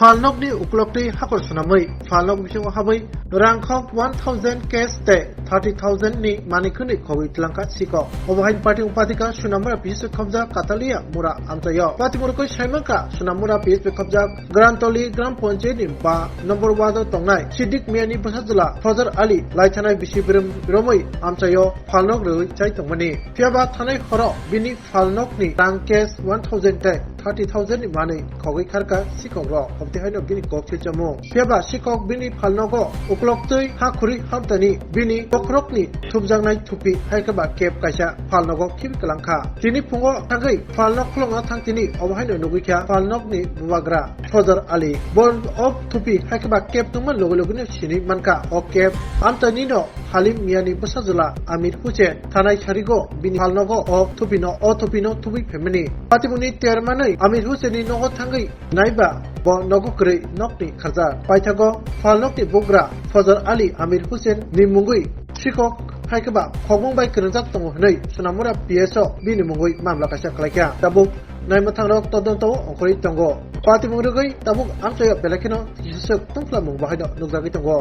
Falnokni uklokti hakor sunamui Falnok bising habai rangkhok 1000 cash te 30,000 ni manikuni khowi tlangka siko obahain party upadika sunamura bis khobja katalia mura amtayo party murko saimaka sunamura bis khobja grantoli gram ponche ni ba number 1 tongnai sidik miani basajula Fazar Ali laithanai bisi biromoi amtayo Falnok roi chai tongmani fiaba thanai horo bini Falnok ni rang cash 1000 te 30,000 ni mani khowi kharka siko ro Haino bini kokil jamo fiaba sikok bini Falnogo ukloktui hakuri hamtani bini pokrokni thupjangnai thupi haikaba kep kaisa Falnogo khibkalangkha tini pungo thangai Falnok klonga thangtini obahaino nugikha Falnokni bubagra Fazar Ali bon of thupi haikaba kep tungman logologni sini manka o kep amtani no Halim miani basajula Amir Hussein thanai sarigo bini Falnogo o thupino thubi femini patimuni termanai Amir Husseini nogo thangai naiba bo nogo kre nokni khaja paithago Falnokni bugra Fazar Ali Amir Hussein ni mungui sikok haikaba khobong bai krenjak tongo hnei sunamura PSO bini mungui mamla kaisa khlaikya tabuk naimathangrok todonto ongkori tongo patimungrugai tabuk amchayo belakino tisuk tungfla mung bahaido nugjagi tongo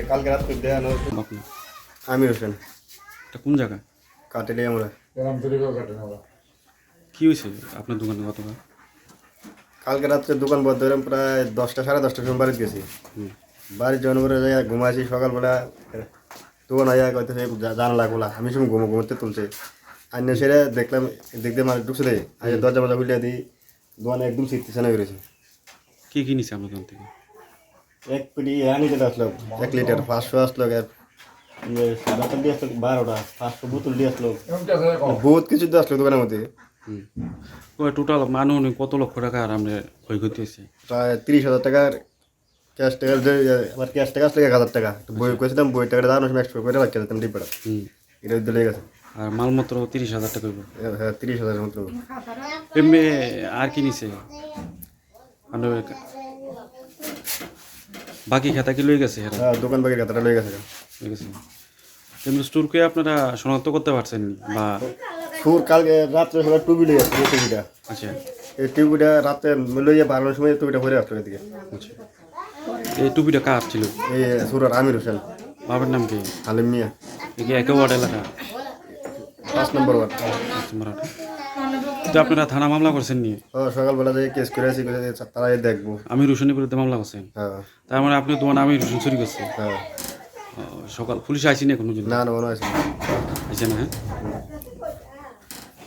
কালকে রাত করে দেয়া আমির হোসেন কোন জায়গা কাটেলে আমরা কি হয়েছে আপনার দোকানে গতকাল? কালকে রাত্রে দোকান বন্ধ করে প্রায় 10টা সাড়ে 10টার সময় বাড়িতে গেছি বাড়ি জয়েন করে যাই ঘুমাইছি সকালবেলা দোকান আয়া কইতে জানালা খোলা আমি সময় ঘুমোতে তুলছে আন্য সেরে দেখলাম দেখতে মানে ঢুকছে দেয় আজ দরজা মজা খুলে দিই দোকানে একদম শীত না করেছে কি কি নিছে আপনার দোকান থেকে? এক পেটি আনিতে আসলো 1 লিটার 500 আসলো সাদা তেল দিয়ে আসলো 12টা 500 বোতল দিয়ে আসলো বহুত কিছু দিয়ে আসলো দোকানের মধ্যে টোটাল মানুষ কত লক্ষ টাকা আর আমরা ক্ষয়ক্ষতি হয়েছে? প্রায় 30,000 টাকার ক্যাশ টাকা আবার ক্যাশ টাকা আসলে 1,000 টাকা বই করেছিলাম বই টাকাটা দাঁড়ানো সময় 100 করে রাখতে দিতাম ডিপটা এটা দিলে গেছে আর মালমাত্র 30,000 টাকা হইব। হ্যাঁ 30,000 মতো এমনি আর কি নিছে? বাকি খাতা কি লয়ে গেছে? হ্যাঁ দোকান বাকি খাতাটা লয়ে গেছে এমনি স্টোরকে আপনারা শনাক্ত করতে পারছেন বা? সুর কালকে রাত্রে সবাই টুবি লয়ে আসছে টুবিটা আচ্ছা এই টুবিটা রাতে লইয়া 12টার সময় টুবিটা ভরে আসলো এদিকে আচ্ছা এই টুপিটা কার ছিল? এই সুরার আমির হোসেন বাবার নাম কি? হালিম মিয়া এই একে ওয়ার্ড এলাকা 5 নম্বর ওয়ার্ড মারাঠা তো আপনারা থানা মামলা করছেন নি? সকালবেলা যে কেস করে আসি তারা দেখবো আমির হোসেনের বিরুদ্ধে মামলা করছেন? হ্যাঁ তার মানে আপনি তোমার আমির হোসেন চুরি করছে? হ্যাঁ সকাল পুলিশ আইসি না কোনো? না মনে হয় আইসে না? হ্যাঁ